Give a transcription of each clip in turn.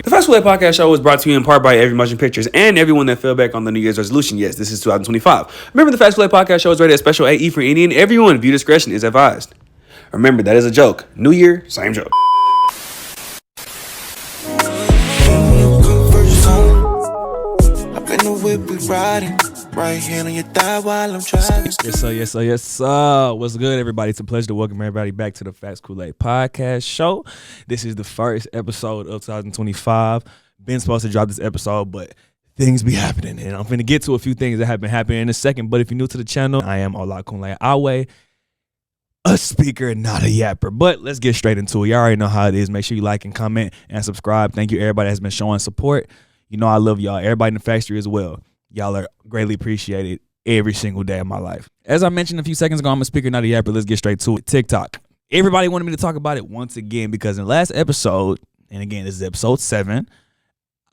The FAXTORY podcast show was brought to you in part by Every Motion Pictures and everyone that fell back on the New Year's resolution. Yes, this is 2025. Remember, the FAXTORY podcast show is rated a special AE for any and everyone. View discretion is advised. Remember, that is a joke. New Year, same joke. Right hand on your thigh while I'm trying. Yes, sir. What's good, everybody? It's a pleasure to welcome everybody back to the Fax.Koolaid podcast show. This is the first episode of 2025. Been supposed to drop this episode, but things be happening, and I'm finna get to a few things that have been happening in a second. But if you're new to the channel, I am Official.Fax.Koolaid, a speaker, not a yapper. But let's get straight into it. You already know how it is. Make sure you like and comment and subscribe. Thank you, everybody that's been showing support. You know I love y'all. Everybody in the factory as well. Y'all are greatly appreciated every single day of my life. As I mentioned a few seconds ago, I'm a speaker, not a yapper. Let's get straight to it. TikTok. Everybody wanted me to talk about it once again because in the last episode, and again, this is episode 7,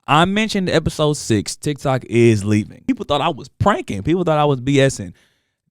I mentioned episode 6, TikTok is leaving. People thought I was pranking. People thought I was BSing.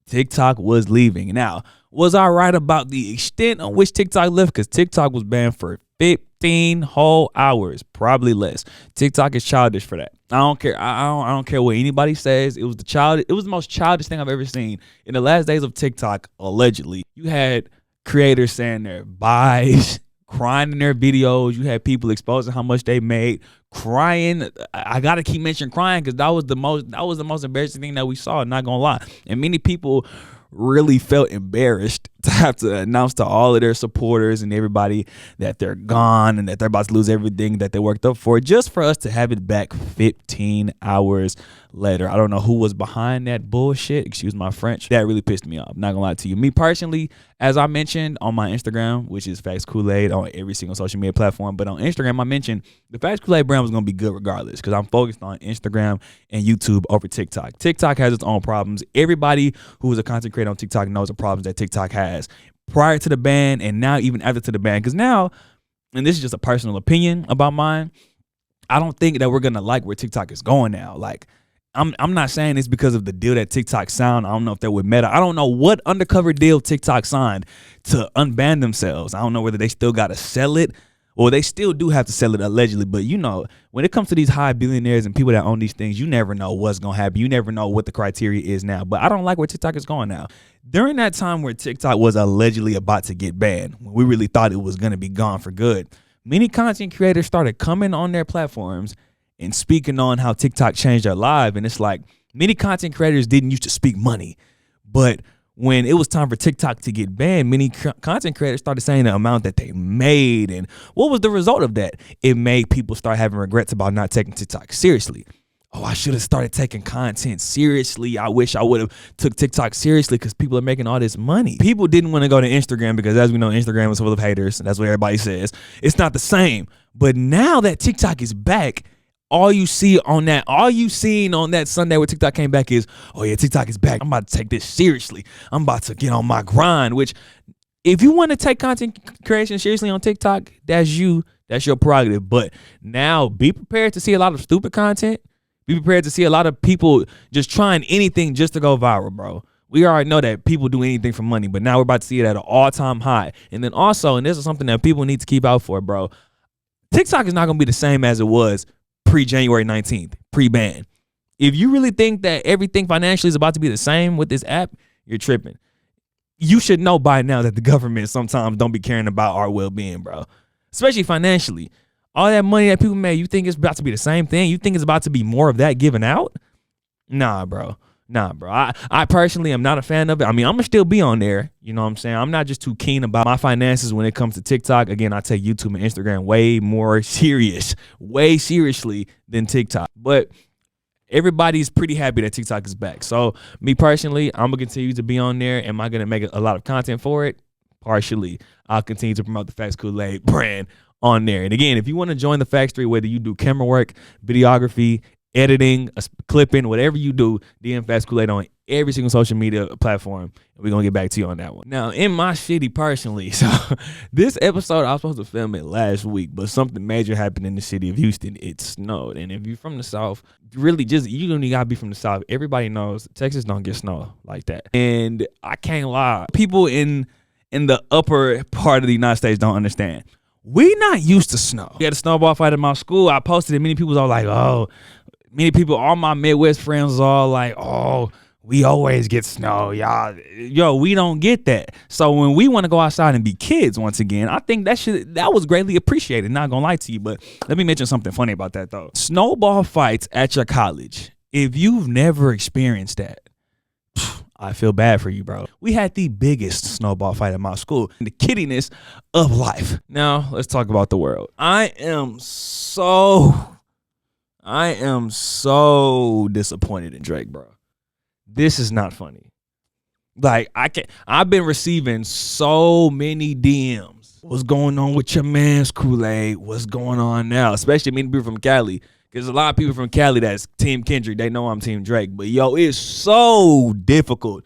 TikTok was leaving. Now, was I right about the extent on which TikTok left? Because TikTok was banned for 15 whole hours, probably less. TikTok is childish for that. I don't care. I don't care what anybody says. It was the most childish thing I've ever seen. In the last days of TikTok, allegedly, you had creators saying their buys, crying in their videos. You had people exposing how much they made, crying. I gotta keep mentioning crying because that was the most embarrassing thing that we saw. Not gonna lie, and many people really felt embarrassed to have to announce to all of their supporters and everybody that they're gone and that they're about to lose everything that they worked up for, just for us to have it back 15 hours later. I don't know who was behind that bullshit. Excuse my French. That really pissed me off. Not gonna lie to you. Me personally, as I mentioned on my Instagram, which is Fax.Koolaid on every single social media platform, but on Instagram I mentioned the Fax.Koolaid brand was gonna be good regardless because I'm focused on Instagram and YouTube over TikTok. TikTok has its own problems. Everybody who is a content creator on TikTok knows the problems that TikTok has prior to the ban and now even after to the ban. Because now, and this is just a personal opinion about mine, I don't think that we're gonna like where TikTok is going now. Like, I'm not saying it's because of the deal that TikTok signed. I don't know if they're with Meta. I don't know what undercover deal TikTok signed to unban themselves. I don't know whether they still got to sell it or they still do have to sell it allegedly. But you know, when it comes to these high billionaires and people that own these things, you never know what's going to happen. You never know what the criteria is now. But I don't like where TikTok is going now. During that time where TikTok was allegedly about to get banned, when we really thought it was going to be gone for good, many content creators started coming on their platforms and speaking on how TikTok changed their life. And it's like many content creators didn't used to speak money. But when it was time for TikTok to get banned, many content creators started saying the amount that they made. And what was the result of that? It made people start having regrets about not taking TikTok seriously. Oh, I should have started taking content seriously. I wish I would have took TikTok seriously because people are making all this money. People didn't want to go to Instagram because, as we know, Instagram is full of haters. And that's what everybody says. It's not the same. But now that TikTok is back, all you seen on that Sunday where TikTok came back is, oh yeah, TikTok is back. I'm about to take this seriously. I'm about to get on my grind. Which, if you want to take content creation seriously on TikTok, that's you. That's your prerogative. But now, be prepared to see a lot of stupid content. Be prepared to see a lot of people just trying anything just to go viral, bro. We already know that people do anything for money, but now we're about to see it at an all-time high. And then also, and this is something that people need to keep out for, bro, TikTok is not going to be the same as it was pre-January 19th, pre-ban. If you really think that everything financially is about to be the same with this app, you're tripping. You should know by now that the government sometimes don't be caring about our well-being, bro. Especially financially. All that money that people made, you think it's about to be the same thing? You think it's about to be more of that given out? Nah, bro. I personally am not a fan of it. I mean, I'm going to still be on there. You know what I'm saying? I'm not just too keen about my finances when it comes to TikTok. Again, I take YouTube and Instagram way seriously than TikTok. But everybody's pretty happy that TikTok is back. So me personally, I'm going to continue to be on there. Am I going to make a lot of content for it? Partially. I'll continue to promote the Fax.Koolaid brand on there. And again, if you want to join the factory, whether you do camera work, videography, editing, clipping, whatever you do, DM Fax.Koolaid on every single social media platform. And we're going to get back to you on that one. Now, in my city personally, so this episode, I was supposed to film it last week, but something major happened in the city of Houston. It snowed. And if you're from the South, really just, you don't even got to be from the South. Everybody knows Texas don't get snow like that. And I can't lie. People in the upper part of the United States don't understand. we not used to snow. We had a snowball fight at my school. I posted it. Many people was all like, oh, all my Midwest friends was all like, oh, we always get snow, y'all. Yo, we don't get that. So when we want to go outside and be kids once again, I think that was greatly appreciated. Not gonna lie to you, but let me mention something funny about that though. Snowball fights at your college. If you've never experienced that, I feel bad for you, bro. We had the biggest snowball fight at my school. The kiddiness of life. Now, let's talk about the world. I am so disappointed in Drake, bro. This is not funny. Like, I've been receiving so many DMs. What's going on with your man's Kool-Aid? What's going on now? Especially many people from Cali. Because a lot of people from Cali that's Team Kendrick, they know I'm Team Drake. But yo, it's so difficult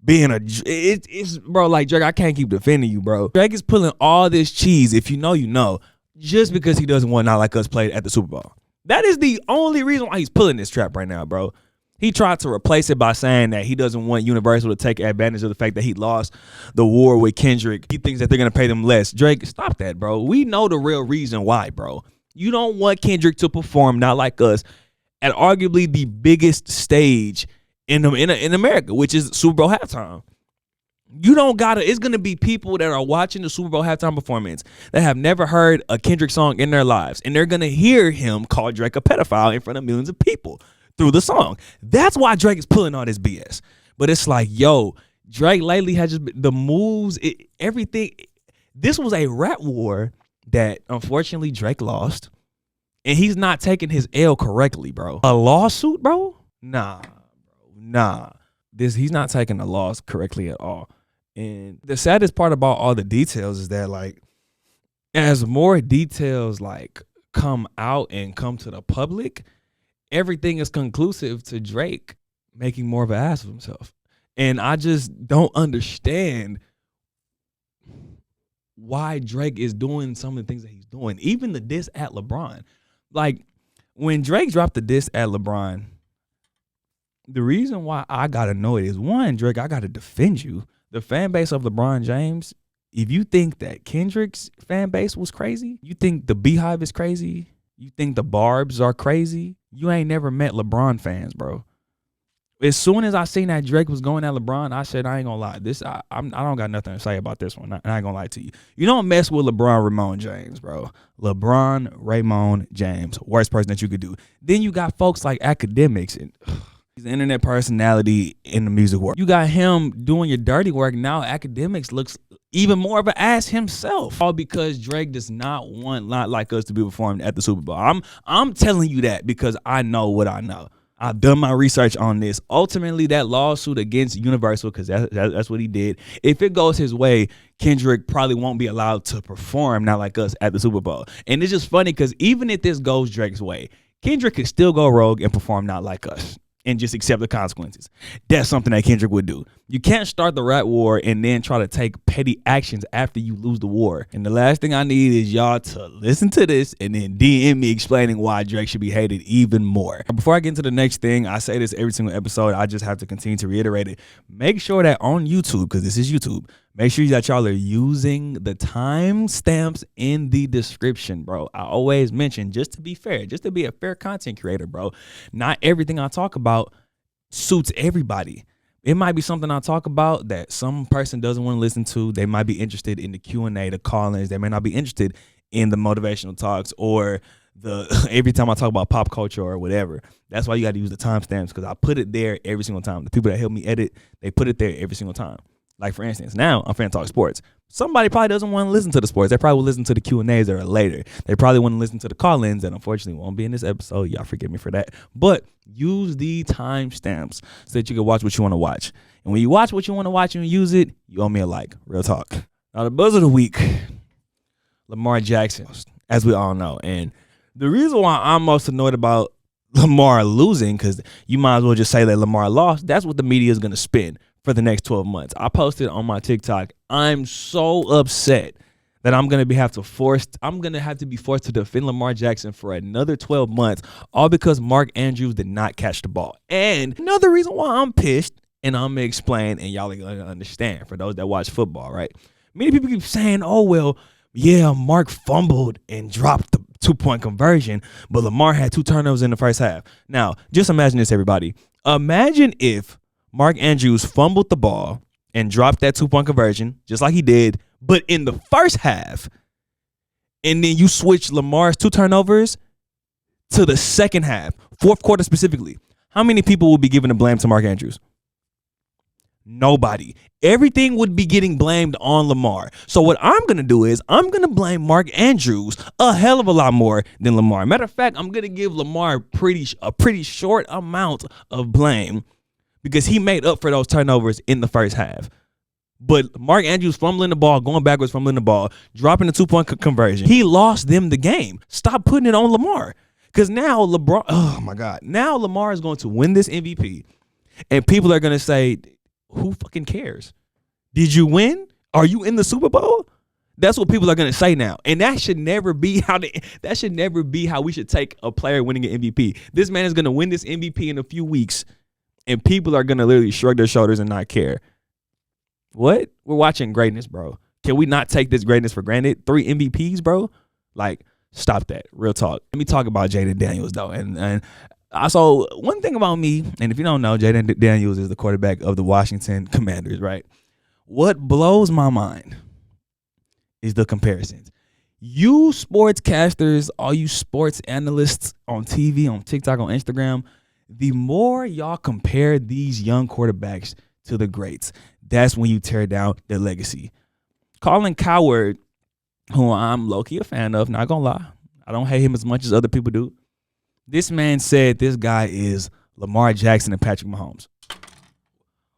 being it's bro, like Drake, I can't keep defending you, bro. Drake is pulling all this cheese, if you know, you know, just because he doesn't want Not Like Us played at the Super Bowl. That is the only reason why he's pulling this trap right now, bro. He tried to replace it by saying that he doesn't want Universal to take advantage of the fact that he lost the war with Kendrick. He thinks that they're going to pay them less. Drake, stop that, bro. We know the real reason why, bro. You don't want Kendrick to perform Not Like Us at arguably the biggest stage in America, which is Super Bowl halftime. You don't gotta, it's gonna be people that are watching the Super Bowl halftime performance that have never heard a Kendrick song in their lives, and they're gonna hear him call Drake a pedophile in front of millions of people through the song. That's why Drake is pulling all this BS. But it's like, yo, Drake lately has just been, the moves, everything. This was a rap war that unfortunately Drake lost, and he's not taking his L correctly, bro. A lawsuit, bro? Nah, bro, nah. He's not taking the loss correctly at all. And the saddest part about all the details is that, like, as more details like come out and come to the public, everything is conclusive to Drake making more of an ass of himself. And I just don't understand why Drake is doing some of the things that he's doing. Even the diss at LeBron. Like, when Drake dropped the diss at LeBron, the reason why I got annoyed is, one, Drake, I got to defend you. The fan base of LeBron James, if you think that Kendrick's fan base was crazy, you think the Beehive is crazy, you think the Barbs are crazy, you ain't never met LeBron fans, bro. As soon as I seen that Drake was going at LeBron, I said, I ain't gonna lie. I don't got nothing to say about this one. I ain't gonna lie to you. You don't mess with LeBron Ramon James, bro. LeBron Ramon James, worst person that you could do. Then you got folks like Academics, and he's an internet personality in the music world. You got him doing your dirty work. Now Academics looks even more of an ass himself. All because Drake does not want Not Like Us to be performed at the Super Bowl. I'm telling you that because I know what I know. I've done my research on this. Ultimately, that lawsuit against Universal, because that's what he did, if it goes his way, Kendrick probably won't be allowed to perform Not Like Us at the Super Bowl. And it's just funny because even if this goes Drake's way, Kendrick could still go rogue and perform Not Like Us and just accept the consequences. That's something that Kendrick would do. You can't start the rap war and then try to take petty actions after you lose the war. And the last thing I need is y'all to listen to this and then DM me explaining why Drake should be hated even more. Before I get into the next thing, I say this every single episode, I just have to continue to reiterate it. Make sure that on YouTube, because this is YouTube, make sure that y'all are using the timestamps in the description, bro. I always mention, just to be fair, just to be a fair content creator, bro, not everything I talk about suits everybody. It might be something I talk about that some person doesn't want to listen to. They might be interested in the Q&A, the call-ins. They may not be interested in the motivational talks or the every time I talk about pop culture or whatever. That's why you got to use the timestamps, because I put it there every single time. The people that help me edit, they put it there every single time. Like, for instance, now I'm finna talk sports. Somebody probably doesn't want to listen to the sports. They probably will listen to the Q&As that are later. They probably want to listen to the call-ins that unfortunately won't be in this episode. Y'all forgive me for that. But use the timestamps so that you can watch what you want to watch. And when you watch what you want to watch and use it, you owe me a like. Real talk. Now, the buzz of the week, Lamar Jackson, as we all know. And the reason why I'm most annoyed about Lamar losing, because you might as well just say that Lamar lost, that's what the media is going to spin for the next 12 months. I posted on my TikTok, I'm so upset that I'm going to have to be forced to defend Lamar Jackson for another 12 months, all because Mark Andrews did not catch the ball. And another reason why I'm pissed, and I'm going to explain, and y'all are going to understand for those that watch football, right? Many people keep saying, oh, well, Yeah, Mark fumbled and dropped the 2-point conversion, but Lamar had 2 turnovers in the first half. Now, just imagine this, everybody. Imagine if Mark Andrews fumbled the ball and dropped that 2-point conversion, just like he did, but in the first half, and then you switch Lamar's 2 turnovers to the second half, fourth quarter specifically. How many people will be giving the blame to Mark Andrews? Nobody. Everything would be getting blamed on Lamar. So what I'm going to do is I'm going to blame Mark Andrews a hell of a lot more than Lamar. Matter of fact, I'm going to give Lamar a pretty short amount of blame because he made up for those turnovers in the first half. But Mark Andrews fumbling the ball, going backwards, fumbling the ball, dropping the 2-point conversion. He lost them the game. Stop putting it on Lamar. Because now LeBron, oh my God, now Lamar is going to win this MVP. And people are going to say, who fucking cares? Did you win? Are you in the Super Bowl? That's what people are going to say now. And that should never be how we should take a player winning an MVP. This man is going to win this MVP in a few weeks. And people are going to literally shrug their shoulders and not care. What? We're watching greatness, bro. Can we not take this greatness for granted? 3 MVPs, bro? Like, stop that. Real talk. Let me talk about Jaden Daniels, though. And so one thing about me, and if you don't know, Jaden Daniels is the quarterback of the Washington Commanders, right? What blows my mind is the comparisons. You sportscasters, all you sports analysts on TV, on TikTok, on Instagram, the more y'all compare these young quarterbacks to the greats, that's when you tear down their legacy. Colin Cowherd, who I'm low-key a fan of, not gonna lie. I don't hate him as much as other people do. This man said this guy is Lamar Jackson and Patrick Mahomes.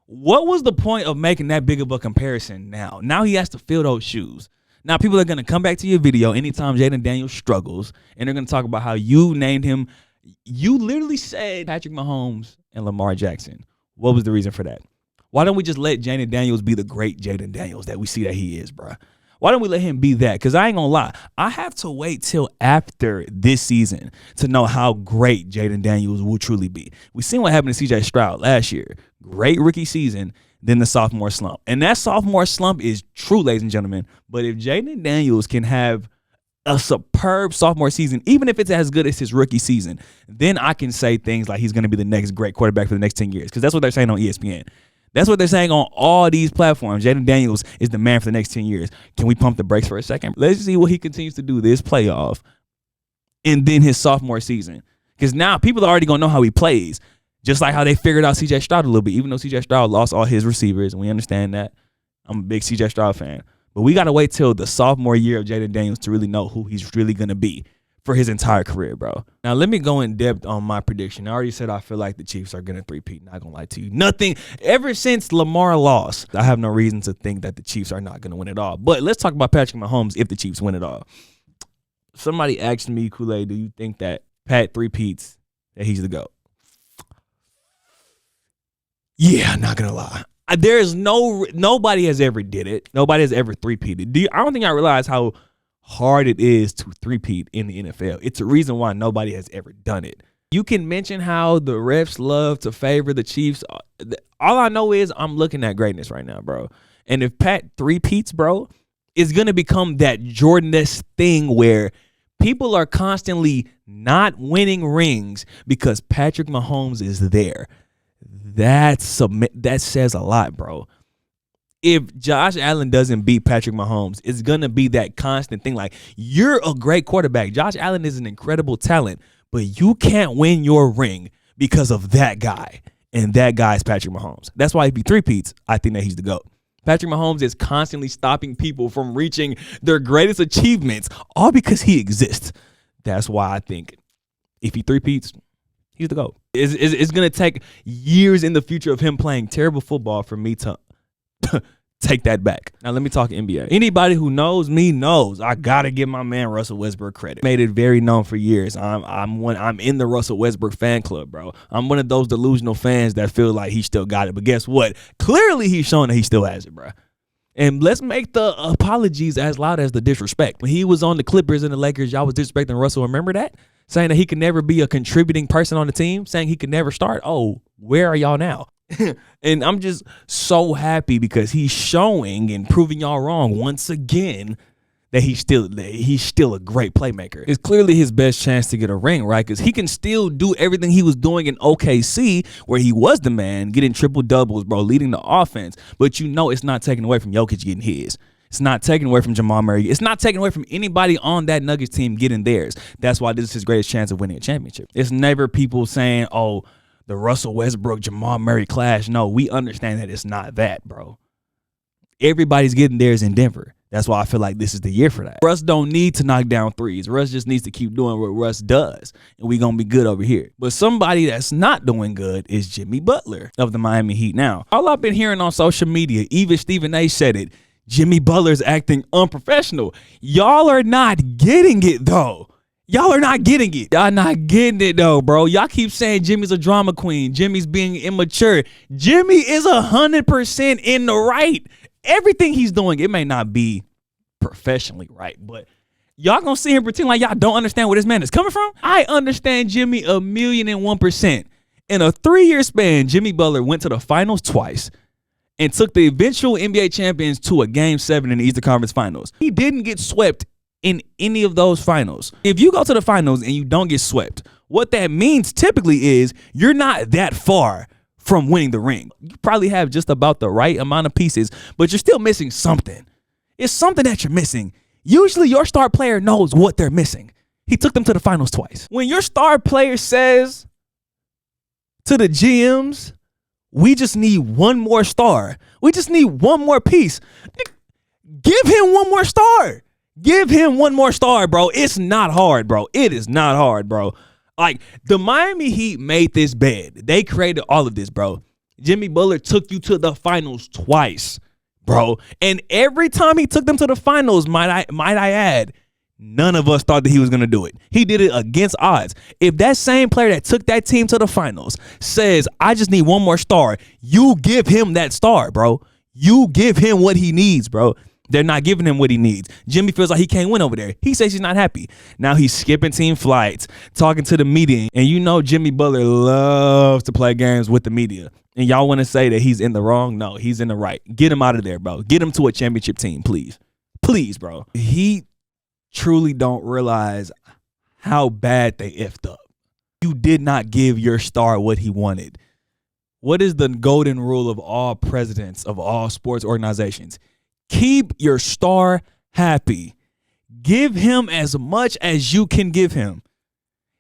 What was the point of making that big of a comparison now? Now he has to fill those shoes. Now people are going to come back to your video anytime Jaden Daniels struggles, and they're going to talk about how you named him. You literally said Patrick Mahomes and Lamar Jackson. What was the reason for that? Why don't we just let Jaden Daniels be the great Jaden Daniels that we see that he is, bro? Why don't we let him be that? Because I ain't going to lie. I have to wait till after this season to know how great Jaden Daniels will truly be. We seen what happened to C.J. Stroud last year. Great rookie season, then the sophomore slump. And that sophomore slump is true, ladies and gentlemen. But if Jaden Daniels can have a superb sophomore season, even if it's as good as his rookie season, then I can say things like he's going to be the next great quarterback for the next 10 years. Because that's what they're saying on ESPN. That's what they're saying on all these platforms. Jaden Daniels is the man for the next 10 years. Can we pump the brakes for a second? Let's see what he continues to do this playoff and then his sophomore season. Because now people are already going to know how he plays, just like how they figured out C.J. Stroud a little bit, even though C.J. Stroud lost all his receivers, and we understand that. I'm a big C.J. Stroud fan. But we got to wait till the sophomore year of Jaden Daniels to really know who he's really going to be for his entire career, bro. Now, let me go in depth on my prediction. I already said I feel like the Chiefs are going to three-peat. Not going to lie to you. Nothing. Ever since Lamar lost, I have no reason to think that the Chiefs are not going to win it all. But let's talk about Patrick Mahomes if the Chiefs win it all. Somebid asked me, Kool-Aid, do you think that Pat three-peats, that he's the GOAT? Yeah, not going to lie. There's nobody has ever did it. Nobody has ever three-peated. I don't think I realize how hard it is to three-peat in the NFL. It's a reason why nobody has ever done it. You can mention how the refs love to favor the Chiefs. All I know is I'm looking at greatness right now, bro. And if Pat three-peats, bro, it's going to become that Jordan-esque thing where people are constantly not winning rings because Patrick Mahomes is there. That says a lot, bro. If Josh Allen doesn't beat Patrick Mahomes, it's going to be that constant thing. Like, you're a great quarterback. Josh Allen is an incredible talent, but you can't win your ring because of that guy. And that guy is Patrick Mahomes. That's why if he three-peats, I think that he's the GOAT. Patrick Mahomes is constantly stopping people from reaching their greatest achievements, all because he exists. That's why I think if he three-peats, he's the GOAT. It's going to take years in the future of him playing terrible football for me to take that back. Now let me talk NBA. Anybody who knows me knows I gotta give my man Russell Westbrook credit. Made it very known for years. I'm in the Russell Westbrook fan club, bro. I'm one of those delusional fans that feel like he still got it. But guess what? Clearly he's showing that he still has it, bro. And let's make the apologies as loud as the disrespect. When he was on the Clippers and the Lakers, y'all was disrespecting Russell. Remember that? Saying that he could never be a contributing person on the team, saying he could never start. Oh, where are y'all now? And I'm just so happy because he's showing and proving y'all wrong once again that he's still a great playmaker. It's clearly his best chance to get a ring, right? Because he can still do everything he was doing in OKC, where he was the man, getting triple doubles, bro, leading the offense. But it's not taken away from Jokic getting his. It's not taken away from Jamal Murray. It's not taken away from anybody on that Nuggets team getting theirs. That's why this is his greatest chance of winning a championship. It's never people saying, oh, the Russell Westbrook, Jamal Murray clash. No, we understand that it's not that, bro. Everybody's getting theirs in Denver. That's why I feel like this is the year for that. Russ don't need to knock down threes. Russ just needs to keep doing what Russ does, and we going to be good over here. But somebody that's not doing good is Jimmy Butler of the Miami Heat now. All I've been hearing on social media, even Stephen A said it, Jimmy Butler's acting unprofessional. Y'all are not getting it, though. Y'all are not getting it. Y'all not getting it, though, bro. Y'all keep saying Jimmy's a drama queen. Jimmy's being immature. Jimmy is 100% in the right. Everything he's doing, it may not be professionally right, but y'all gonna see him pretend like y'all don't understand where this man is coming from? I understand Jimmy 1,001%. In a 3-year span, Jimmy Butler went to the finals twice and took the eventual NBA champions to a Game 7 in the Eastern Conference Finals. He didn't get swept in any of those finals. If you go to the finals and you don't get swept, what that means typically is you're not that far from winning the ring. You probably have just about the right amount of pieces, but you're still missing something. It's something that you're missing. Usually your star player knows what they're missing. He took them to the finals twice. When your star player says to the GMs, we just need one more star. We just need one more piece. Give him one more star. Give him one more star, bro. It's not hard, bro. It is not hard, bro. Like, the Miami Heat made this bed. They created all of this, bro. Jimmy Butler took you to the finals twice, bro. And every time he took them to the finals, might I add, none of us thought that he was going to do it. He did it against odds. If that same player that took that team to the finals says, I just need one more star, you give him that star, bro. You give him what he needs, bro. They're not giving him what he needs. Jimmy feels like he can't win over there. He says he's not happy. Now he's skipping team flights, talking to the media. And you know Jimmy Butler loves to play games with the media. And y'all want to say that he's in the wrong? No, he's in the right. Get him out of there, bro. Get him to a championship team, please. Please, bro. He truly don't realize how bad they effed up. You did not give your star what he wanted. What is the golden rule of all presidents of all sports organizations? Keep your star happy. Give him as much as you can give him.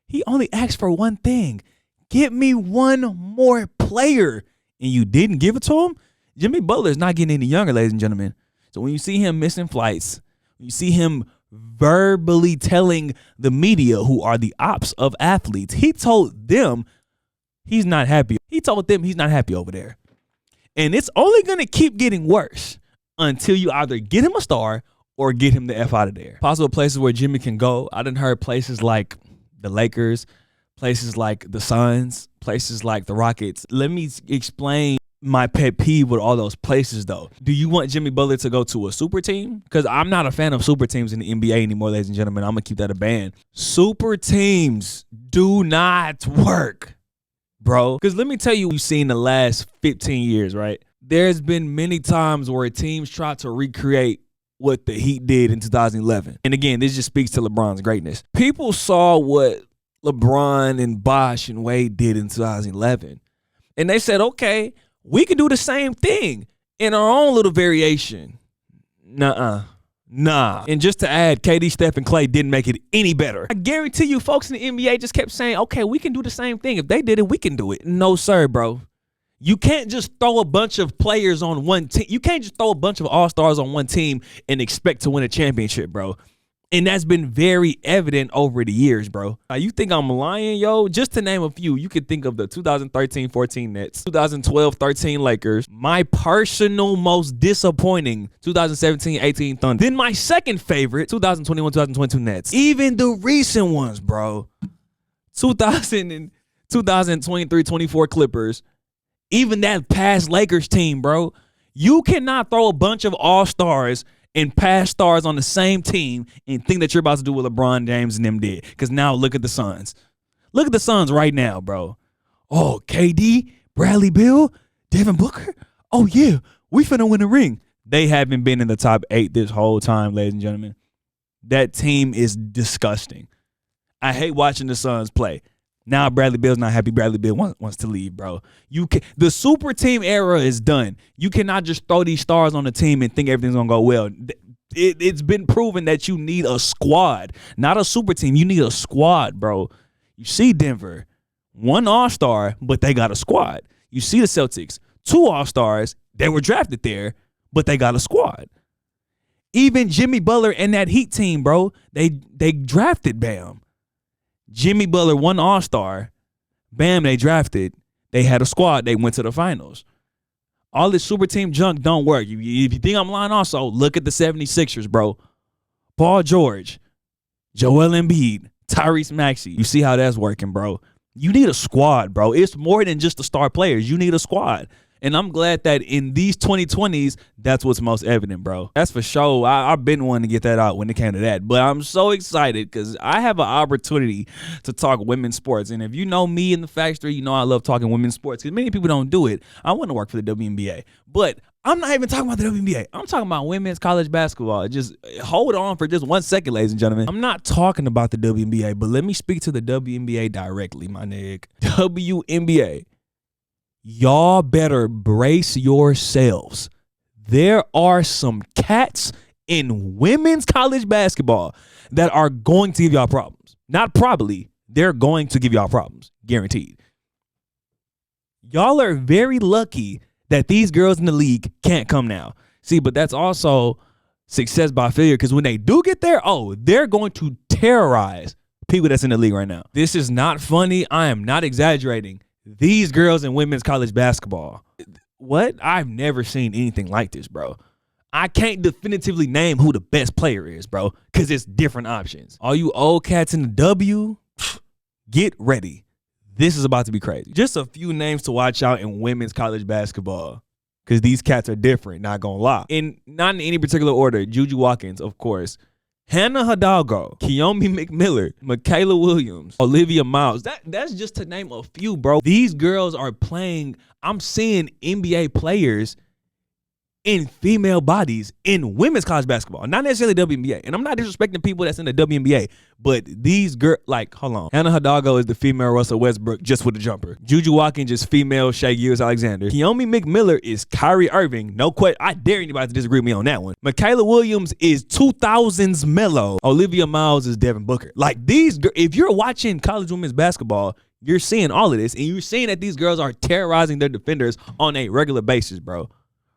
He only asked for one thing. Get me one more player. And you didn't give it to him? Jimmy Butler is not getting any younger, ladies and gentlemen. So when you see him missing flights, you see him verbally telling the media, who are the ops of athletes, he told them he's not happy. He told them he's not happy over there. And it's only going to keep getting worse until you either get him a star or get him the F out of there. Possible places where Jimmy can go. I done heard places like the Lakers, places like the Suns, places like the Rockets. Let me explain my pet peeve with all those places, though. Do you want Jimmy Butler to go to a super team? Because I'm not a fan of super teams in the NBA anymore, ladies and gentlemen. I'm going to keep that a ban. Super teams do not work, bro. Because let me tell you, you've seen the last 15 years, right? There's been many times where teams try to recreate what the Heat did in 2011. And again, this just speaks to LeBron's greatness. People saw what LeBron and Bosh and Wade did in 2011. And they said, okay, we can do the same thing in our own little variation. Nah. And just to add, KD, Steph, and Clay didn't make it any better. I guarantee you folks in the NBA just kept saying, okay, we can do the same thing. If they did it, we can do it. No, sir, bro. You can't just throw a bunch of players on one team. You can't just throw a bunch of all-stars on one team and expect to win a championship, bro. And that's been very evident over the years, bro. You think I'm lying, yo? Just to name a few, you could think of the 2013-14 Nets, 2012-13 Lakers, my personal most disappointing 2017-18 Thunder. Then my second favorite, 2021-2022 Nets. Even the recent ones, bro. 2023-24 Clippers. Even that past Lakers team, bro. You cannot throw a bunch of all-stars and past stars on the same team and think that you're about to do what LeBron James and them did. Because now look at the Suns. Look at the Suns right now, bro. Oh, KD, Bradley Beal, Devin Booker. Oh, yeah, we finna win a ring. They haven't been in the top 8 this whole time, ladies and gentlemen. That team is disgusting. I hate watching the Suns play. Now Bradley Beal's not happy. Bradley Beal wants to leave, bro. The super team era is done. You cannot just throw these stars on the team and think everything's going to go well. It's been proven that you need a squad, not a super team. You need a squad, bro. You see Denver, 1 all-star, but they got a squad. You see the Celtics, 2 all-stars. They were drafted there, but they got a squad. Even Jimmy Butler and that Heat team, bro, they drafted Bam. Jimmy Butler, 1 all-star. Bam, they drafted. They had a squad. They went to the finals. All this super team junk don't work. If you think I'm lying also, look at the 76ers, bro. Paul George, Joel Embiid, Tyrese Maxey. You see how that's working, bro. You need a squad, bro. It's more than just the star players. You need a squad. And I'm glad that in these 2020s, that's what's most evident, bro. That's for sure. I've been wanting to get that out when it came to that. But I'm so excited because I have an opportunity to talk women's sports. And if you know me in the Factory, you know I love talking women's sports because many people don't do it. I want to work for the WNBA. But I'm not even talking about the WNBA. I'm talking about women's college basketball. Just hold on for just 1 second, ladies and gentlemen. I'm not talking about the WNBA, but let me speak to the WNBA directly, my nigga. WNBA. Y'all better brace yourselves. There are some cats in women's college basketball that are going to give y'all problems. Not probably. They're going to give y'all problems. Guaranteed. Y'all are very lucky that these girls in the league can't come now. See, but that's also success by failure because when they do get there, they're going to terrorize people that's in the league right now. This is not funny. I am not exaggerating. These girls in women's college basketball. What? I've never seen anything like this, bro. I can't definitively name who the best player is, bro, because it's different options. All you old cats in the W, get ready. This is about to be crazy. Just a few names to watch out in women's college basketball because these cats are different, not gonna lie. Not in any particular order. Juju Watkins, of course. Hannah Hidalgo, Kiyomi McMiller, Michaela Williams, Olivia Miles. That's just to name a few, bro. These girls are playing. I'm seeing NBA players in female bodies in women's college basketball, not necessarily WNBA. And I'm not disrespecting people that's in the WNBA, but these girls, hold on. Hannah Hidalgo is the female Russell Westbrook just with a jumper. Juju Watkins is female Shai Gilgeous-Alexander. Kiyomi McMiller is Kyrie Irving. No question. I dare anybody to disagree with me on that one. Michaela Williams is 2000s Melo. Olivia Miles is Devin Booker. If you're watching college women's basketball, you're seeing all of this, and you're seeing that these girls are terrorizing their defenders on a regular basis, bro.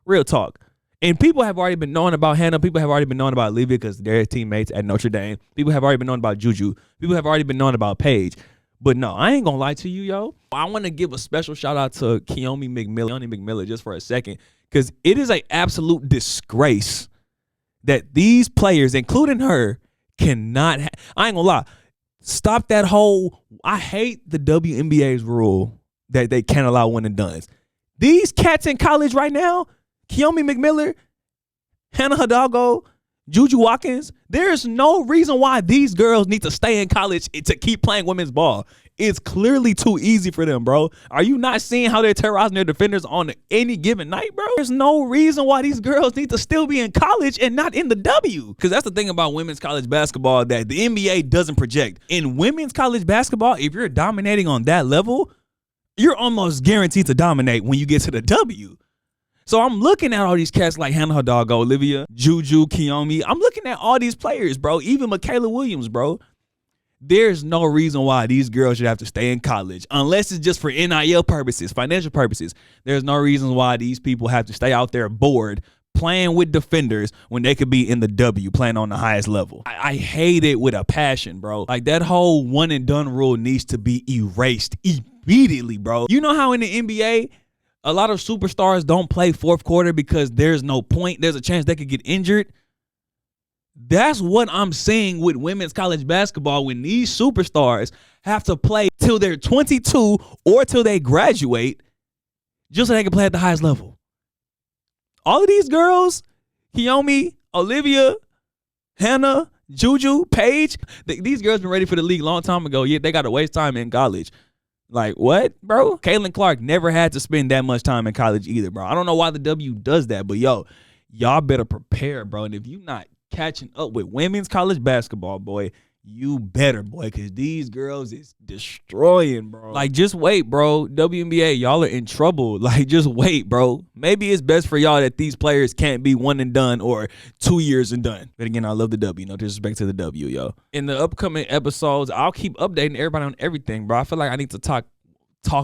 Real talk. And people have already been knowing about Hannah. People have already been knowing about Olivia because they're teammates at Notre Dame. People have already been knowing about Juju. People have already been knowing about Paige. But no, I ain't going to lie to you, yo. I want to give a special shout out to Kiyomi McMiller just for a second because it is an absolute disgrace that these players, including her, cannot I ain't going to lie. Stop that whole, I hate the WNBA's rule that they can't allow one and dones. These cats in college right now, Kiyomi McMiller, Hannah Hidalgo, Juju Watkins, there's no reason why these girls need to stay in college to keep playing women's ball. It's clearly too easy for them, bro. Are you not seeing how they're terrorizing their defenders on any given night, bro? There's no reason why these girls need to still be in college and not in the W. Because that's the thing about women's college basketball that the NBA doesn't project. In women's college basketball, if you're dominating on that level, you're almost guaranteed to dominate when you get to the W. So I'm looking at all these cats like Hannah Hidalgo, Olivia, Juju, Kiyomi. I'm looking at all these players, bro. Even Michaela Williams, bro. There's no reason why these girls should have to stay in college unless it's just for NIL purposes, financial purposes. There's no reason why these people have to stay out there bored playing with defenders when they could be in the W playing on the highest level. I hate it with a passion, bro. Like that whole one and done rule needs to be erased immediately, bro. You know how in the NBA, a lot of superstars don't play fourth quarter because there's no point. There's a chance they could get injured. That's what I'm seeing with women's college basketball when these superstars have to play till they're 22 or till they graduate just so they can play at the highest level. All of these girls, Kiyomi, Olivia, Hannah, Juju, Paige, these girls been ready for the league a long time ago. Yeah, they got to waste time in college. Like, what, bro? Caitlin Clark never had to spend that much time in college either, bro. I don't know why the W does that, but, yo, y'all better prepare, bro. And if you not catching up with women's college basketball, boy, you better, boy, because these girls is destroying, bro. Like, just wait, bro. WNBA, y'all are in trouble. Like, just wait, bro. Maybe it's best for y'all that these players can't be one and done or 2 years and done. But again, I love the W. No disrespect to the W, yo. In the upcoming episodes, I'll keep updating everybody on everything, bro. I feel like I need to talk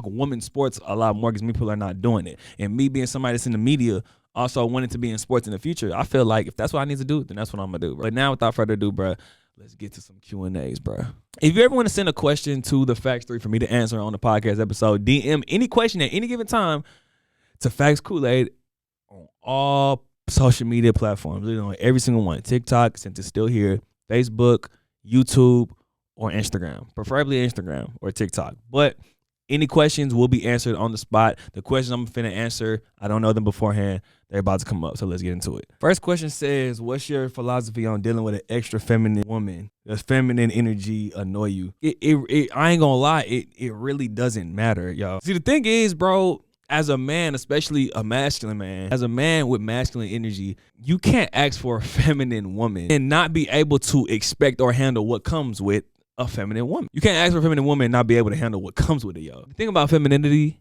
women's sports a lot more because people are not doing it. And me being somebody that's in the media, also wanting to be in sports in the future, I feel like if that's what I need to do, then that's what I'm going to do. Bro. But now, without further ado, bro, let's get to some Q&As, bro. If you ever want to send a question to the FAXTORY for me to answer on the podcast episode, DM any question at any given time to Fax.Koolaid on all social media platforms. Literally on every single one. TikTok, since it's still here, Facebook, YouTube, or Instagram. Preferably Instagram or TikTok. But any questions will be answered on the spot. The questions I'm finna answer, I don't know them beforehand. They're about to come up, so let's get into it. First question says, what's your philosophy on dealing with an extra feminine woman? Does feminine energy annoy you? I ain't gonna lie, it really doesn't matter, y'all. See, the thing is, bro, as a man, especially a masculine man, as a man with masculine energy, you can't ask for a feminine woman and not be able to expect or handle what comes with a feminine woman. You can't ask for a feminine woman and not be able to handle what comes with it, yo. The thing about femininity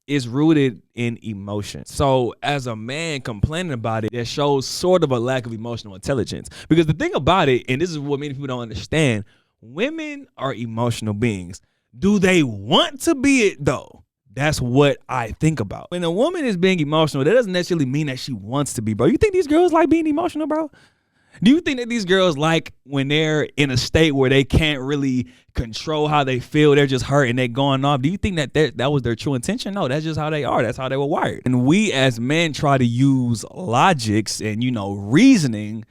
is rooted in emotion. So as a man complaining about it, that shows sort of a lack of emotional intelligence. Because the thing about it, and this is what many people don't understand, women are emotional beings. Do they want to be it though? That's what I think about. When a woman is being emotional, that doesn't necessarily mean that she wants to be, bro. You think these girls like being emotional, bro? Do you think that these girls like when they're in a state where they can't really control how they feel, they're just hurt and they're going off? Do you think that that was their true intention? No, that's just how they are. That's how they were wired. And we as men try to use logics and, reasoning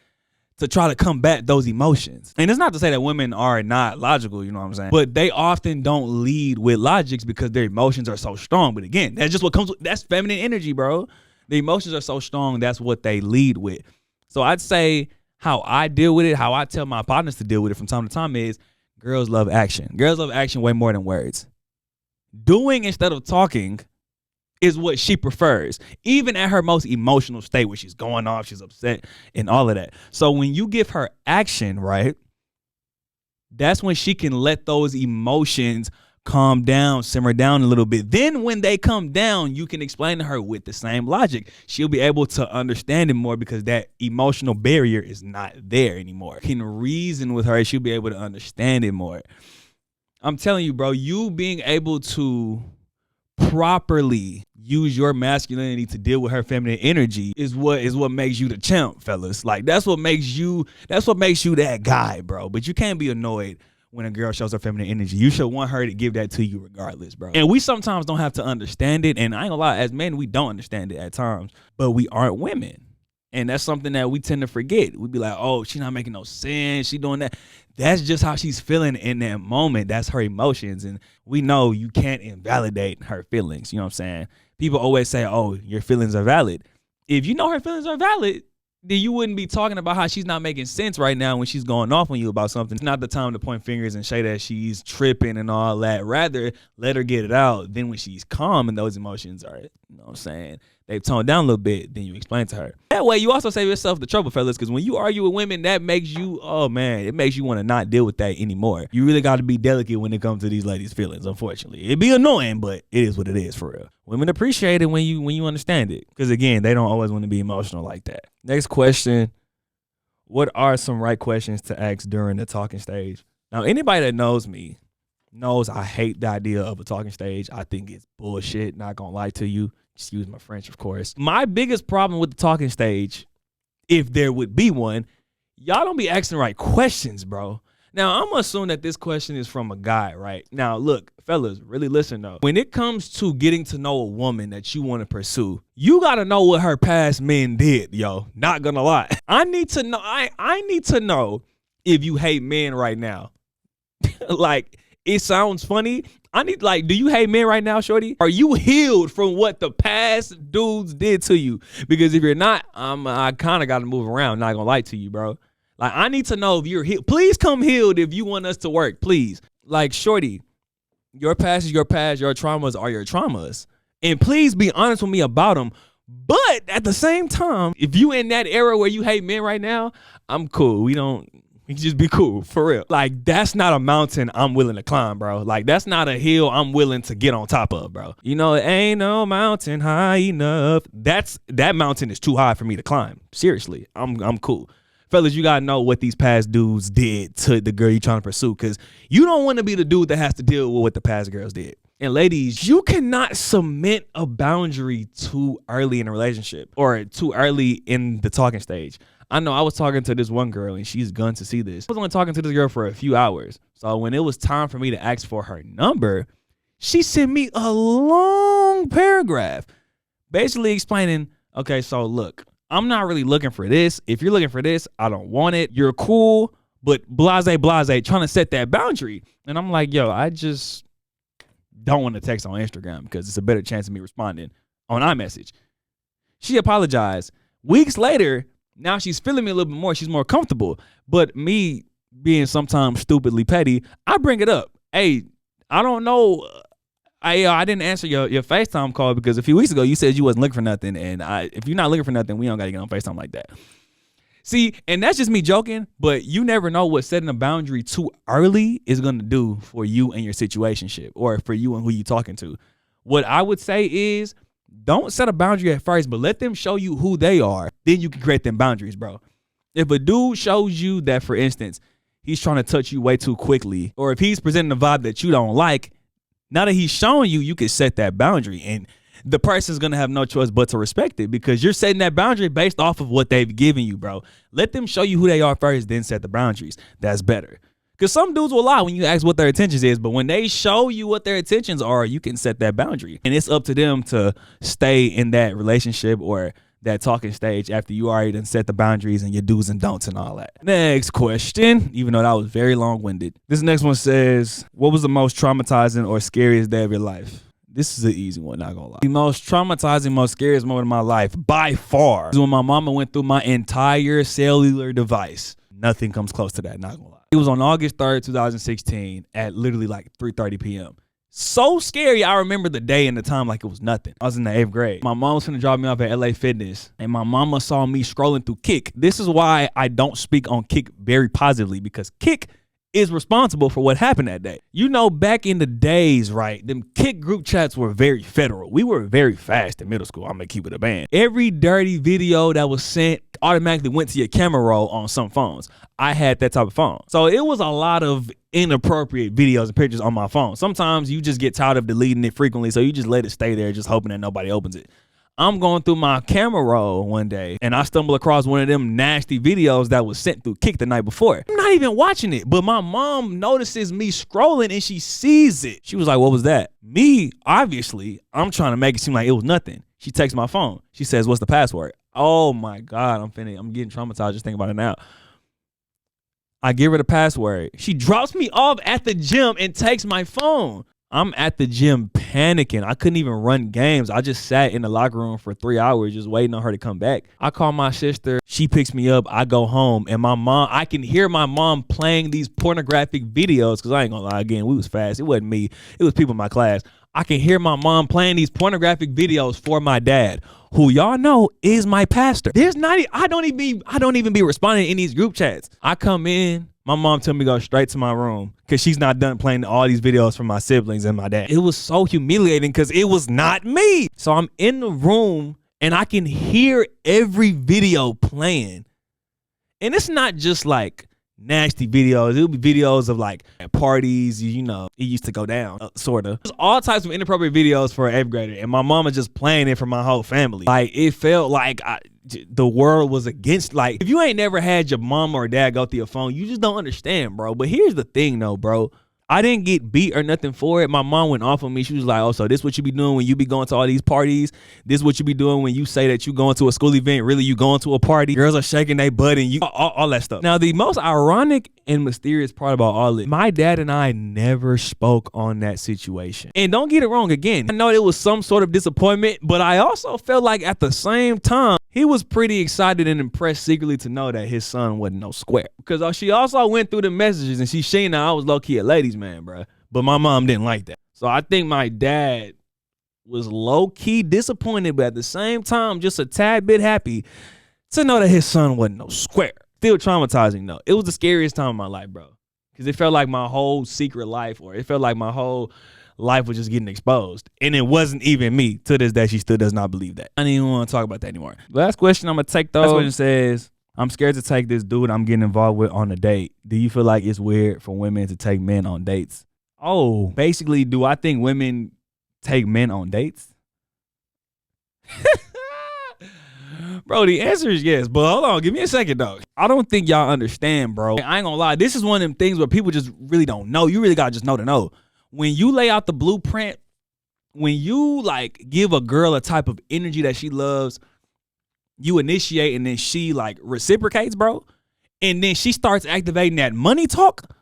to try to combat those emotions. And it's not to say that women are not logical, you know what I'm saying? But they often don't lead with logics because their emotions are so strong. But again, that's just what comes with, that's feminine energy, bro. The emotions are so strong, that's what they lead with. So I'd say how I deal with it, how I tell my partners to deal with it from time to time is girls love action. Girls love action way more than words. Doing instead of talking is what she prefers, even at her most emotional state where she's going off, she's upset, and all of that. So when you give her action, right, that's when she can let those emotions calm down, simmer down a little bit. Then when they come down, you can explain to her with the same logic. She'll be able to understand it more because that emotional barrier is not there anymore. You can reason with her, she'll be able to understand it more. I'm telling you, bro, you being able to properly use your masculinity to deal with her feminine energy is what makes you the champ, fellas. Like that's what makes you that guy, bro. But you can't be annoyed when a girl shows her feminine energy. You should want her to give that to you regardless, bro. And we sometimes don't have to understand it. And I ain't gonna lie, as men, we don't understand it at times, but we aren't women. And that's something that we tend to forget. We'd be like, oh, she's not making no sense. She doing that. That's just how she's feeling in that moment. That's her emotions. And we know you can't invalidate her feelings. You know what I'm saying? People always say, oh, your feelings are valid. If you know her feelings are valid, then you wouldn't be talking about how she's not making sense right now when she's going off on you about something. It's not the time to point fingers and say that she's tripping and all that. Rather, let her get it out. Then when she's calm and those emotions are, you know what I'm saying, they've toned down a little bit, then you explain to her. That way, you also save yourself the trouble, fellas, because when you argue with women, that makes you, oh, man, it makes you want to not deal with that anymore. You really got to be delicate when it comes to these ladies' feelings, unfortunately. It'd be annoying, but it is what it is, for real. Women appreciate it when you understand it, because, again, they don't always want to be emotional like that. Next question, what are some right questions to ask during the talking stage? Now, anybody that knows me knows I hate the idea of a talking stage. I think it's bullshit, not gonna lie to you. Excuse my French, of course. My biggest problem with the talking stage, if there would be one, y'all don't be asking the right questions, bro. Now, I'm gonna assume that this question is from a guy, right? Now, look, fellas, really listen, though. When it comes to getting to know a woman that you want to pursue, you got to know what her past men did, yo. Not gonna lie. I need to know. I need to know if you hate men right now. Like, it sounds funny. Do you hate men right now, shorty? Are you healed from what the past dudes did to you? Because if you're not, I kind of got to move around, not gonna lie to you, bro. Like, I need to know if you're healed. Please come healed if you want us to work, please. Like, shorty, your past is your past. Your traumas are your traumas. And please be honest with me about them. But at the same time, if you in that era where you hate men right now, I'm cool. We can just be cool, for real. Like, that's not a mountain I'm willing to climb, bro. Like, that's not a hill I'm willing to get on top of, bro. You know, it ain't no mountain high enough. That mountain is too high for me to climb. Seriously, I'm cool. Fellas, you gotta know what these past dudes did to the girl you trying to pursue, because you don't want to be the dude that has to deal with what the past girls did. And ladies, you cannot cement a boundary too early in a relationship or too early in the talking stage. I know I was talking to this one girl and she's gone to see this. I was only talking to this girl for a few hours. So when it was time for me to ask for her number, she sent me a long paragraph basically explaining, okay, so look, I'm not really looking for this. If you're looking for this, I don't want it. You're cool, but blase, trying to set that boundary. And I'm like, yo, I just don't want to text on Instagram because it's a better chance of me responding on iMessage. She apologized. Weeks later, now she's feeling me a little bit more. She's more comfortable. But me being sometimes stupidly petty, I bring it up. Hey, I don't know. I didn't answer your FaceTime call because a few weeks ago you said you wasn't looking for nothing. And if you're not looking for nothing, we don't got to get on FaceTime like that. See, and that's just me joking, but you never know what setting a boundary too early is going to do for you and your situationship or for you and who you talking to. What I would say is don't set a boundary at first, but let them show you who they are. Then you can create them boundaries, bro. If a dude shows you that, for instance, he's trying to touch you way too quickly, or if he's presenting a vibe that you don't like, now that he's showing you, you can set that boundary. And the person's going to have no choice but to respect it because you're setting that boundary based off of what they've given you, bro. Let them show you who they are first, then set the boundaries. That's better. Because some dudes will lie when you ask what their intentions is, but when they show you what their intentions are, you can set that boundary. And it's up to them to stay in that relationship or that talking stage after you already done set the boundaries and your do's and don'ts and all that. Next question, even though that was very long-winded. This next one says, what was the most traumatizing or scariest day of your life? This is an easy one, not gonna lie. The most traumatizing, most scariest moment of my life, by far, is when my mama went through my entire cellular device. Nothing comes close to that, not gonna lie. It was on August 3rd, 2016 at literally like 3:30 p.m. So scary, I remember the day and the time like it was nothing. I was in the 8th grade. My mom was gonna drop me off at LA Fitness, and my mama saw me scrolling through Kik. This is why I don't speak on Kik very positively, because Kik is responsible for what happened that day. You know, back in the days, right, them Kik group chats were very federal. We were very fast in middle school. I'm gonna keep it a band. Every dirty video that was sent automatically went to your camera roll on some phones. I had that type of phone. So it was a lot of inappropriate videos and pictures on my phone. Sometimes you just get tired of deleting it frequently, so you just let it stay there just hoping that nobody opens it. I'm going through my camera roll one day and I stumble across one of them nasty videos that was sent through Kik the night before. I'm not even watching it, but my mom notices me scrolling and she sees it. She was like, what was that? Me, obviously, I'm trying to make it seem like it was nothing. She takes my phone. She says, what's the password? Oh my God, I'm getting traumatized just thinking about it now. I give her the password. She drops me off at the gym and takes my phone. I'm at the gym panicking. I couldn't even run games. I just sat in the locker room for 3 hours just waiting on her to come back. I call my sister. She picks me up. I go home. And my mom, I can hear my mom playing these pornographic videos, because I ain't gonna lie, again, we was fast. It wasn't me. It was people in my class. I can hear my mom playing these pornographic videos for my dad, who y'all know is my pastor. I don't even be responding in these group chats. I come in. My mom told me to go straight to my room because she's not done playing all these videos from my siblings and my dad. It was so humiliating because it was not me. So I'm in the room and I can hear every video playing. And it's not just like nasty videos. It'll be videos of like at parties, you know, it used to go down, sort of. There's all types of inappropriate videos for an 8th grader. And my mama just playing it for my whole family. Like, it felt like the world was against, like, if you ain't never had your mom or dad go through your phone, you just don't understand, bro. But here's the thing though, bro. I didn't get beat or nothing for it. My mom went off on me. She was like, oh, so this what you be doing when you be going to all these parties? This what you be doing when you say that you going to a school event? Really, you going to a party? Girls are shaking their butt and you, all that stuff. Now, the most ironic and mysterious part about all this, my dad and I never spoke on that situation. And don't get it wrong, again, I know it was some sort of disappointment, but I also felt like at the same time, he was pretty excited and impressed secretly to know that his son wasn't no square. Because she also went through the messages and she seen that I was low-key a ladies man, bro. But my mom didn't like that. So I think my dad was low-key disappointed, but at the same time, just a tad bit happy to know that his son wasn't no square. Still traumatizing, though. It was the scariest time of my life, bro. Because it felt like my whole secret life, or it felt like my whole life was just getting exposed. And it wasn't even me. To this day, she still does not believe that. I don't even want to talk about that anymore. Last question I'm going to take, though. Last question says, I'm scared to take this dude I'm getting involved with on a date. Do you feel like it's weird for women to take men on dates? Oh, basically, do I think women take men on dates? Bro, the answer is yes, but hold on, give me a second though. I don't think y'all understand, bro. I ain't gonna lie, this is one of them things where people just really don't know. You really gotta just know to know. When you lay out the blueprint, when you like give a girl a type of energy that she loves, you initiate and then she like reciprocates, bro. And then she starts activating that money talk.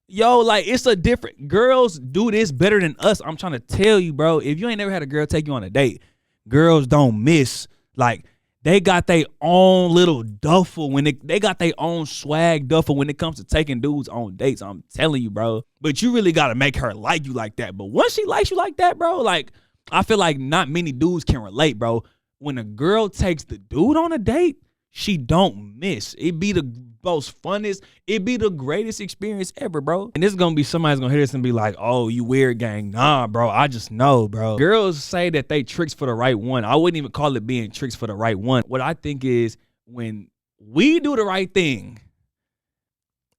Yo, like it's a different, girls do this better than us. I'm trying to tell you, bro, if you ain't never had a girl take you on a date, girls don't miss. Like, they got their own little duffel when they got their own swag duffel when it comes to taking dudes on dates. I'm telling you, bro. But you really got to make her like you like that. But once she likes you like that, bro, like, I feel like not many dudes can relate, bro. When a girl takes the dude on a date, she don't miss. It be the most funnest, it be the greatest experience ever, bro. And this is gonna be somebody's gonna hear this and be like, oh, you weird gang. Nah, bro, I just know, bro. Girls say that they tricks for the right one. I wouldn't even call it being tricks for the right one. What I think is when we do the right thing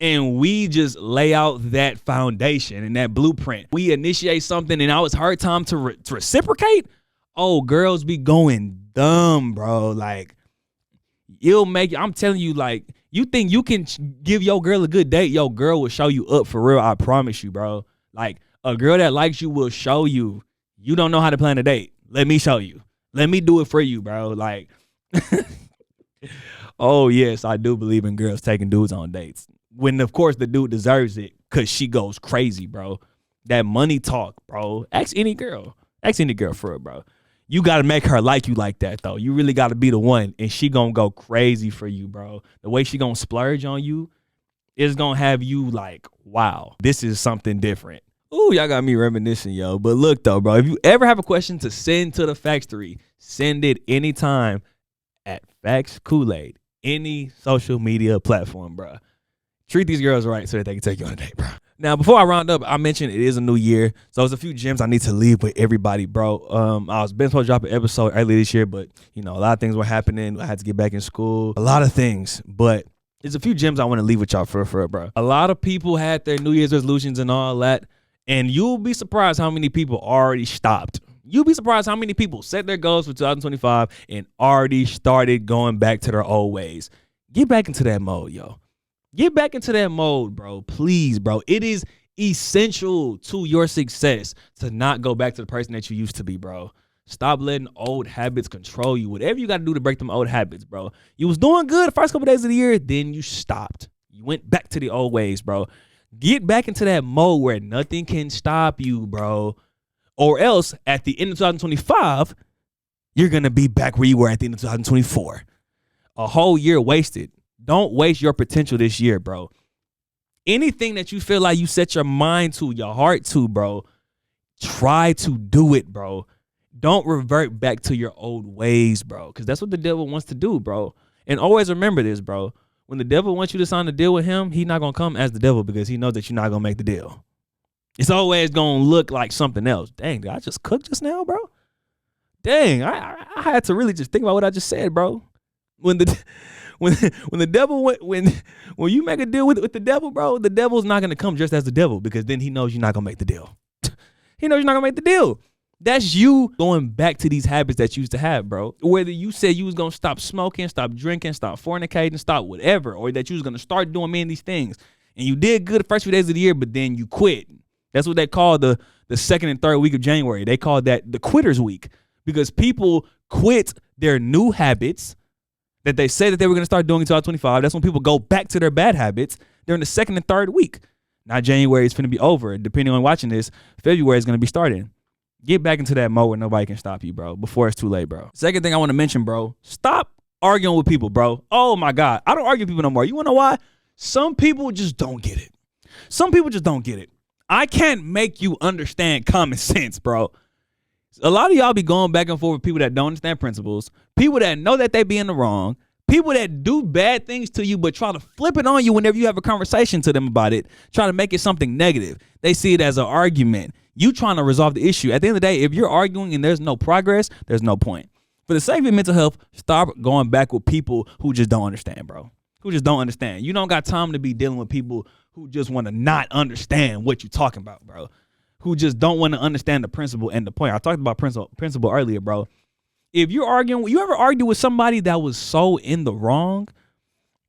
and we just lay out that foundation and that blueprint, we initiate something and now it's hard time to reciprocate. Oh, girls be going dumb, bro. Like, you'll make, I'm telling you, like, you think you can give your girl a good date, your girl will show you up for real. I promise you, bro. Like, a girl that likes you will show you. You don't know how to plan a date. Let me show you. Let me do it for you, bro. Like, oh, yes, I do believe in girls taking dudes on dates. When, of course, the dude deserves it because she goes crazy, bro. That money talk, bro. Ask any girl. Ask any girl for it, bro. You got to make her like you like that, though. You really got to be the one, and she going to go crazy for you, bro. The way she going to splurge on you is going to have you like, wow, this is something different. Ooh, y'all got me reminiscing, yo. But look, though, bro, if you ever have a question to send to the Factory, send it anytime at Fax.Koolaid, any social media platform, bro. Treat these girls right so that they can take you on a date, bro. Now, before I round up, I mentioned it is a new year, so there's a few gems I need to leave with everybody, bro. I was supposed to drop an episode early this year, but, you know, a lot of things were happening. I had to get back in school, a lot of things, but there's a few gems I want to leave with y'all for bro. A lot of people had their New Year's resolutions and all that, and you'll be surprised how many people already stopped. You'll be surprised how many people set their goals for 2025 and already started going back to their old ways. Get back into that mode, yo. Get back into that mode, bro. Please, bro. It is essential to your success to not go back to the person that you used to be, bro. Stop letting old habits control you. Whatever you got to do to break them old habits, bro. You was doing good the first couple days of the year, then you stopped. You went back to the old ways, bro. Get back into that mode where nothing can stop you, bro. Or else, at the end of 2025, you're going to be back where you were at the end of 2024. A whole year wasted. Don't waste your potential this year, bro. Anything that you feel like you set your mind to, your heart to, bro, try to do it, bro. Don't revert back to your old ways, bro, because that's what the devil wants to do, bro. And always remember this, bro. When the devil wants you to sign a deal with him, he's not going to come as the devil because he knows that you're not going to make the deal. It's always going to look like something else. Dang, did I just cook just now, bro? Dang, I had to really just think about what I just said, bro. When the devil when you make a deal with the devil, bro, the devil's not gonna come just as the devil because then he knows you're not gonna make the deal. He knows you're not gonna make the deal. That's you going back to these habits that you used to have, bro. Whether you said you was gonna stop smoking, stop drinking, stop fornicating, stop whatever, or that you was gonna start doing many of these things, and you did good the first few days of the year, but then you quit. That's what they call the second and third week of January. They call that the quitters week because people quit their new habits that they say that they were going to start doing in 2025. That's when people go back to their bad habits during the second and third week. Now January is going to be over. Depending on watching this, February is going to be starting. Get back into that mode where nobody can stop you, bro, before it's too late, bro. Second thing I want to mention, bro, stop arguing with people, bro. Oh, my God. I don't argue with people no more. You want to know why? Some people just don't get it. Some people just don't get it. I can't make you understand common sense, bro. A lot of y'all be going back and forth with people that don't understand principles, people that know that they be in the wrong, people that do bad things to you but try to flip it on you whenever you have a conversation to them about it, try to make it something negative. They see it as an argument. You trying to resolve the issue. At the end of the day, if you're arguing and there's no progress, there's no point. For the sake of your mental health, stop going back with people who just don't understand, bro. Who just don't understand. You don't got time to be dealing with people who just want to not understand what you're talking about, bro. Who just don't want to understand the principle and the point. I talked about principle earlier, bro. If you're arguing, you ever argue with somebody that was so in the wrong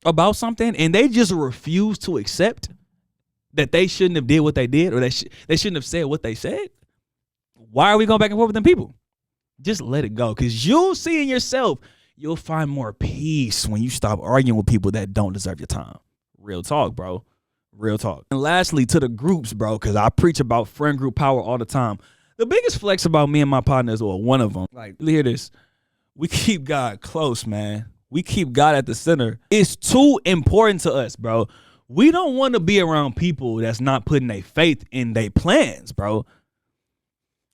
about something and they just refuse to accept that they shouldn't have did what they did, or they shouldn't have said what they said? Why are we going back and forth with them people? Just let it go, because you'll see in yourself, you'll find more peace when you stop arguing with people that don't deserve your time. Real talk, bro. Real talk. And lastly, to the groups, bro, because I preach about friend group power all the time. The biggest flex about me and my partners, or one of them, like, hear this. We keep God close, man. We keep God at the center. It's too important to us, bro. We don't want to be around people that's not putting their faith in their plans, bro.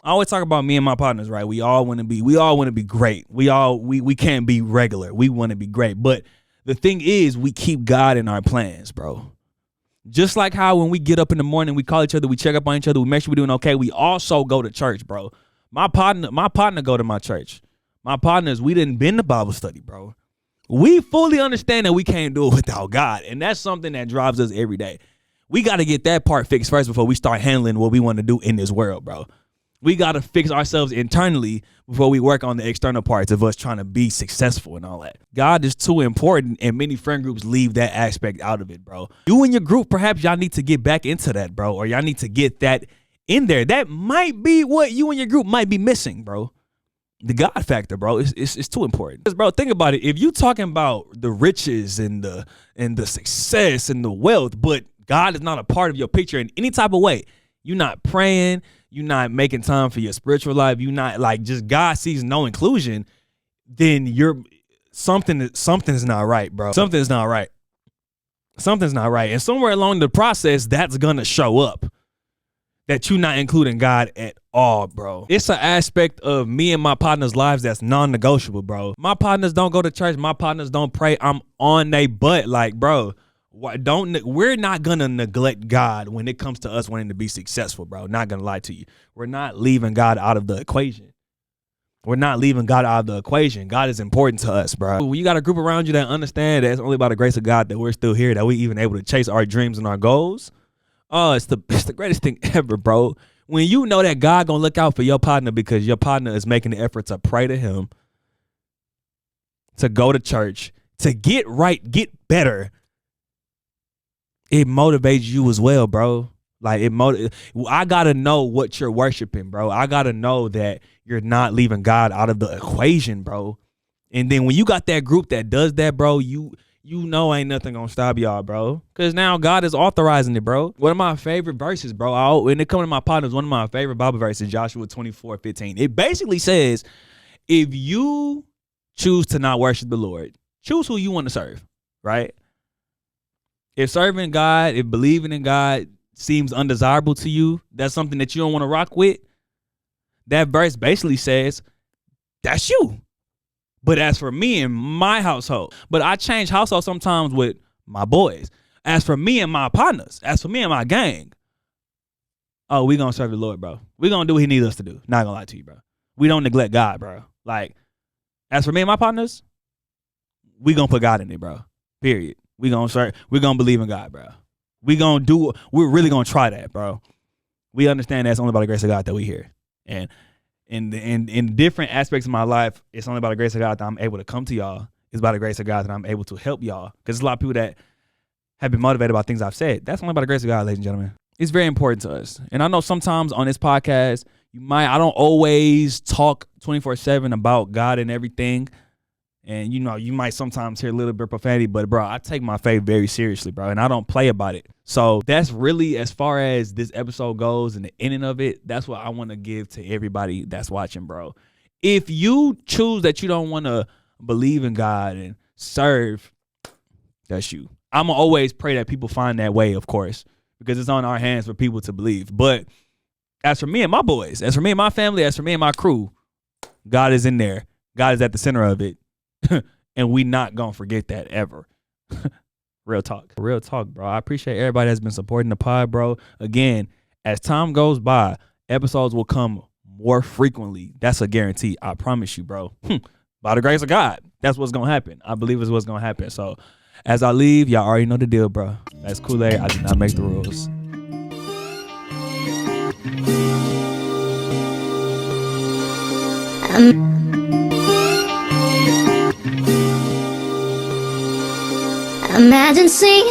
I always talk about me and my partners, right? We all want to be great. We can't be regular. We want to be great. But the thing is, we keep God in our plans, bro. Just like how when we get up in the morning, we call each other, we check up on each other, we make sure we're doing okay. We also go to church, bro. My partner go to my church. My partners, we didn't been to Bible study, bro. We fully understand that we can't do it without God. And that's something that drives us every day. We got to get that part fixed first before we start handling what we want to do in this world, bro. We got to fix ourselves internally before we work on the external parts of us trying to be successful and all that. God is too important, and many friend groups leave that aspect out of it, bro. You and your group, perhaps y'all need to get back into that, bro, or y'all need to get that in there. That might be what you and your group might be missing, bro. The God factor, bro, it's too important. Because, bro, think about it. If you talking about the riches and the success and the wealth, but God is not a part of your picture in any type of way, you're not praying, you're not making time for your spiritual life, you're not, like, just God sees no inclusion, then something is not right, bro. Something's not right. Something's not right. And somewhere along the process, that's gonna show up, that you're not including God at all, bro. It's an aspect of me and my partners' lives that's non-negotiable, bro. My partners don't go to church. My partners don't pray. I'm on they butt, like, bro. We're not gonna neglect God when it comes to us wanting to be successful, bro. Not gonna lie to you. We're not leaving God out of the equation. We're not leaving God out of the equation. God is important to us, bro. When you got a group around you that understand that it's only by the grace of God that we're still here, that we even able to chase our dreams and our goals. Oh, it's the greatest thing ever, bro. When you know that God gonna look out for your partner because your partner is making the effort to pray to him, to go to church, to get right, get better, it motivates you as well, bro. Like, I gotta know what you're worshiping, bro. I gotta know that you're not leaving God out of the equation, bro. And then when you got that group that does that, bro, you know ain't nothing gonna stop y'all, bro. Because now God is authorizing it, bro. One of my favorite verses, bro, when it comes to my partners, one of my favorite Bible verses, Joshua 24:15. It basically says, if you choose to not worship the Lord, choose who you want to serve, right? If serving God, if believing in God seems undesirable to you, that's something that you don't want to rock with, that verse basically says, that's you. But as for me and my household, but I change households sometimes with my boys. As for me and my partners, as for me and my gang, oh, we gonna serve the Lord, bro. We gonna do what he needs us to do. Not gonna lie to you, bro. We don't neglect God, bro. Like, as for me and my partners, we gonna put God in it, bro. Period. We gonna serve. We gonna believe in God, bro. We're really gonna try that, bro. We understand that's only by the grace of God that we here. And in different aspects of my life, it's only by the grace of God that I'm able to come to y'all. It's by the grace of God that I'm able to help y'all. Because there's a lot of people that have been motivated by things I've said. That's only by the grace of God, ladies and gentlemen. It's very important to us. And I know sometimes on this podcast, I don't always talk 24/7 about God and everything. And, you might sometimes hear a little bit of profanity, but, bro, I take my faith very seriously, bro, and I don't play about it. So that's really, as far as this episode goes and the ending of it, that's what I want to give to everybody that's watching, bro. If you choose that you don't want to believe in God and serve, that's you. I'm going to always pray that people find that way, of course, because it's on our hands for people to believe. But as for me and my boys, as for me and my family, as for me and my crew, God is in there. God is at the center of it. And we not gonna forget that ever. Real talk, bro. I appreciate everybody that's been supporting the pod, bro. Again, as time goes by, episodes will come more frequently. That's a guarantee. I promise you, bro. By the grace of God, that's what's gonna happen. I believe it's what's gonna happen. So, as I leave, y'all already know the deal, bro. That's Kool-Aid. I did not make the rules. Imagine seeing